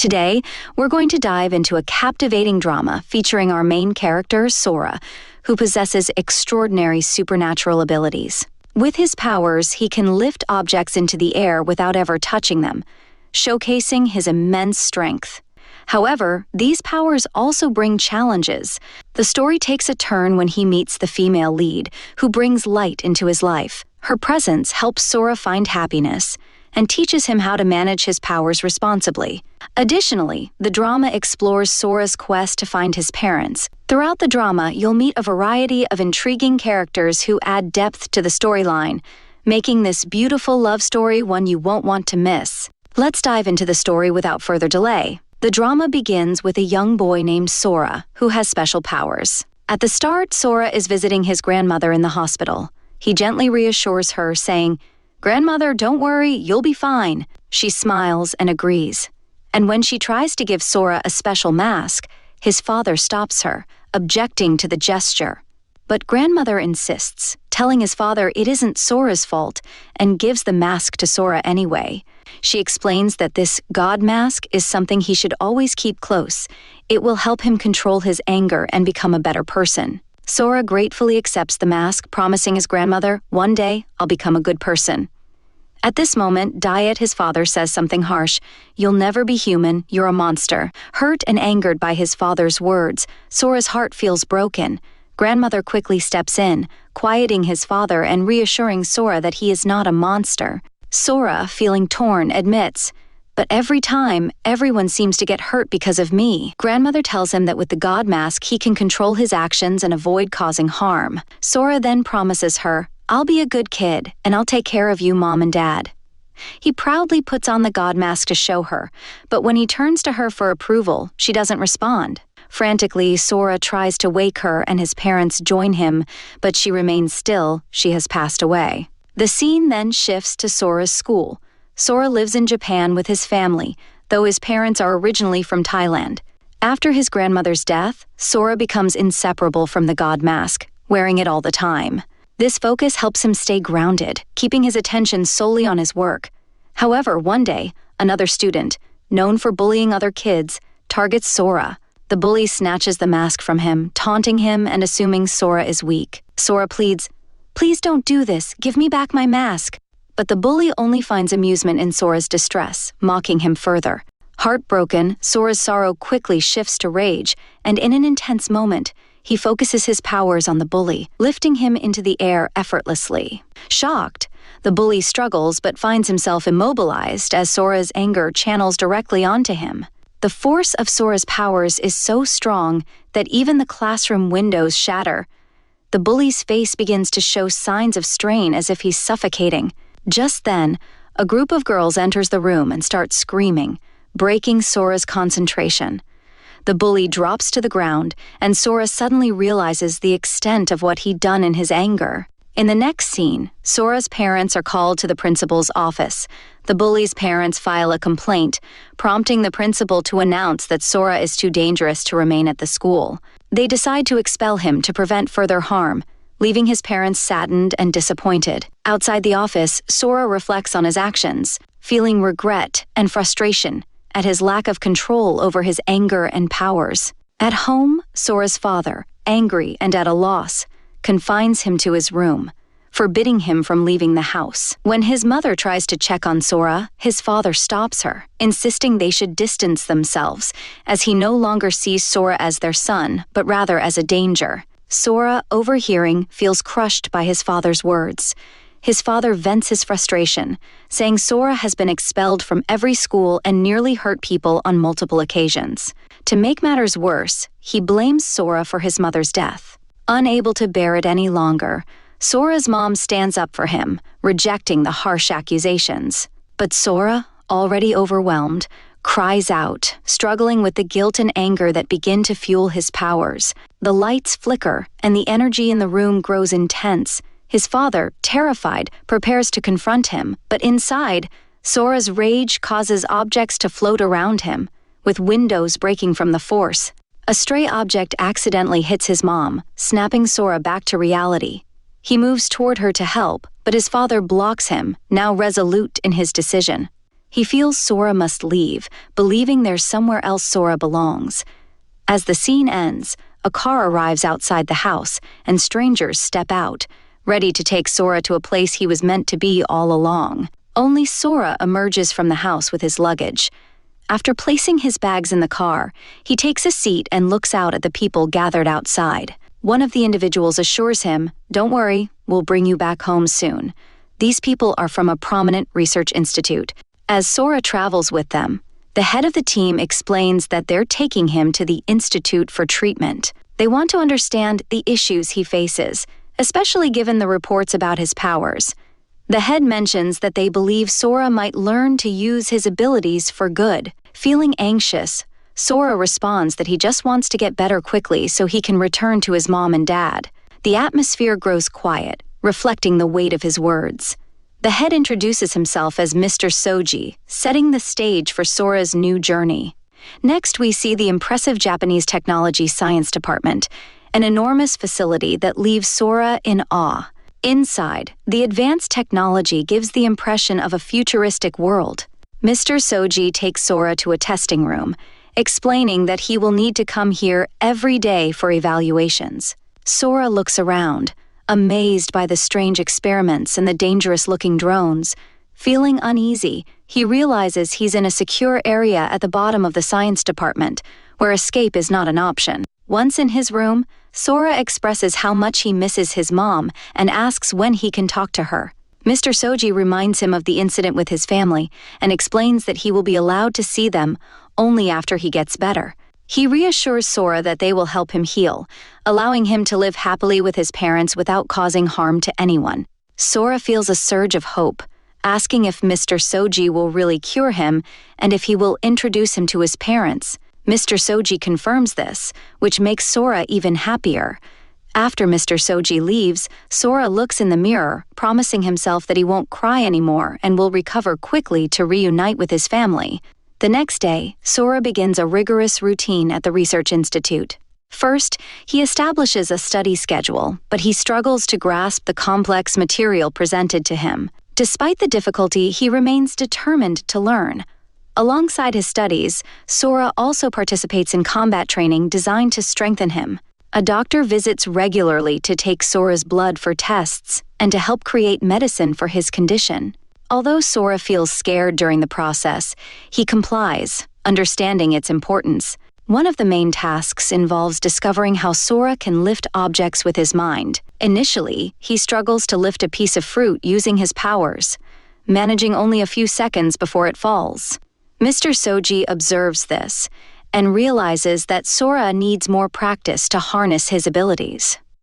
Today, we're going to dive into a captivating drama featuring our main character, Sora, who possesses extraordinary supernatural abilities. With his powers, he can lift objects into the air without ever touching them, showcasing his immense strength. However, these powers also bring challenges. The story takes a turn when he meets the female lead, who brings light into his life. Her presence helps Sora find happiness and teaches him how to manage his powers responsibly. Additionally, the drama explores Sora's quest to find his parents. Throughout the drama, you'll meet a variety of intriguing characters who add depth to the storyline, making this beautiful love story one you won't want to miss. Let's dive into the story without further delay. The drama begins with a young boy named Sora, who has special powers. At the start, Sora is visiting his grandmother in the hospital. He gently reassures her, saying, "Grandmother, don't worry, you'll be fine." She smiles and agrees. And when she tries to give Sora a special mask, his father stops her, objecting to the gesture. But grandmother insists, telling his father it isn't Sora's fault, and gives the mask to Sora anyway. She explains that this God mask is something he should always keep close. It will help him control his anger and become a better person. Sora gratefully accepts the mask, promising his grandmother, "One day, I'll become a good person." At this moment, Diet, his father, says something harsh. "You'll never be human, you're a monster." Hurt and angered by his father's words, Sora's heart feels broken. Grandmother quickly steps in, quieting his father and reassuring Sora that he is not a monster. Sora, feeling torn, admits, "But every time, everyone seems to get hurt because of me." Grandmother tells him that with the God mask, he can control his actions and avoid causing harm. Sora then promises her, "I'll be a good kid, and I'll take care of you, Mom and Dad." He proudly puts on the God mask to show her, but when he turns to her for approval, she doesn't respond. Frantically, Sora tries to wake her and his parents join him, but she remains still. She has passed away. The scene then shifts to Sora's school. Sora lives in Japan with his family, though his parents are originally from Thailand. After his grandmother's death, Sora becomes inseparable from the God mask, wearing it all the time. This focus helps him stay grounded, keeping his attention solely on his work. However, one day, another student, known for bullying other kids, targets Sora. The bully snatches the mask from him, taunting him and assuming Sora is weak. Sora pleads, "Please don't do this, give me back my mask." But the bully only finds amusement in Sora's distress, mocking him further. Heartbroken, Sora's sorrow quickly shifts to rage, and in an intense moment, he focuses his powers on the bully, lifting him into the air effortlessly. Shocked, the bully struggles but finds himself immobilized as Sora's anger channels directly onto him. The force of Sora's powers is so strong that even the classroom windows shatter. The bully's face begins to show signs of strain as if he's suffocating. Just then, a group of girls enters the room and starts screaming, breaking Sora's concentration. The bully drops to the ground, and Sora suddenly realizes the extent of what he'd done in his anger. In the next scene, Sora's parents are called to the principal's office. The bully's parents file a complaint, prompting the principal to announce that Sora is too dangerous to remain at the school. They decide to expel him to prevent further harm, leaving his parents saddened and disappointed. Outside the office, Sora reflects on his actions, feeling regret and frustration at his lack of control over his anger and powers. At home, Sora's father, angry and at a loss, confines him to his room, forbidding him from leaving the house. When his mother tries to check on Sora, his father stops her, insisting they should distance themselves, as he no longer sees Sora as their son, but rather as a danger. Sora, overhearing, feels crushed by his father's words. His father vents his frustration, saying Sora has been expelled from every school and nearly hurt people on multiple occasions. To make matters worse, he blames Sora for his mother's death. Unable to bear it any longer, Sora's mom stands up for him, rejecting the harsh accusations. But Sora, already overwhelmed, cries out, struggling with the guilt and anger that begin to fuel his powers. The lights flicker, and the energy in the room grows intense. His father, terrified, prepares to confront him, but inside, Sora's rage causes objects to float around him, with windows breaking from the force. A stray object accidentally hits his mom, snapping Sora back to reality. He moves toward her to help, but his father blocks him, now resolute in his decision. He feels Sora must leave, believing there's somewhere else Sora belongs. As the scene ends, a car arrives outside the house, and strangers step out, ready to take Sora to a place he was meant to be all along. Only Sora emerges from the house with his luggage. After placing his bags in the car, he takes a seat and looks out at the people gathered outside. One of the individuals assures him, "Don't worry, we'll bring you back home soon." These people are from a prominent research institute. As Sora travels with them, the head of the team explains that they're taking him to the Institute for treatment. They want to understand the issues he faces, especially given the reports about his powers. The head mentions that they believe Sora might learn to use his abilities for good. Feeling anxious, Sora responds that he just wants to get better quickly so he can return to his mom and dad. The atmosphere grows quiet, reflecting the weight of his words. The head introduces himself as Mr. Soji, setting the stage for Sora's new journey. Next, we see the impressive Japanese Technology Science Department, an enormous facility that leaves Sora in awe. Inside, the advanced technology gives the impression of a futuristic world. Mr. Soji takes Sora to a testing room, explaining that he will need to come here every day for evaluations. Sora looks around, amazed by the strange experiments and the dangerous-looking drones. Feeling uneasy, he realizes he's in a secure area at the bottom of the science department, where escape is not an option. Once in his room, Sora expresses how much he misses his mom and asks when he can talk to her. Mr. Soji reminds him of the incident with his family and explains that he will be allowed to see them only after he gets better. He reassures Sora that they will help him heal, allowing him to live happily with his parents without causing harm to anyone. Sora feels a surge of hope, asking if Mr. Soji will really cure him and if he will introduce him to his parents. Mr. Soji confirms this, which makes Sora even happier. After Mr. Soji leaves, Sora looks in the mirror, promising himself that he won't cry anymore and will recover quickly to reunite with his family. The next day, Sora begins a rigorous routine at the Research Institute. First, he establishes a study schedule, but he struggles to grasp the complex material presented to him. Despite the difficulty, he remains determined to learn. Alongside his studies, Sora also participates in combat training designed to strengthen him. A doctor visits regularly to take Sora's blood for tests and to help create medicine for his condition. Although Sora feels scared during the process, he complies, understanding its importance. One of the main tasks involves discovering how Sora can lift objects with his mind. Initially, he struggles to lift a piece of fruit using his powers, managing only a few seconds before it falls. Mr. Soji observes this and realizes that Sora needs more practice to harness his abilities.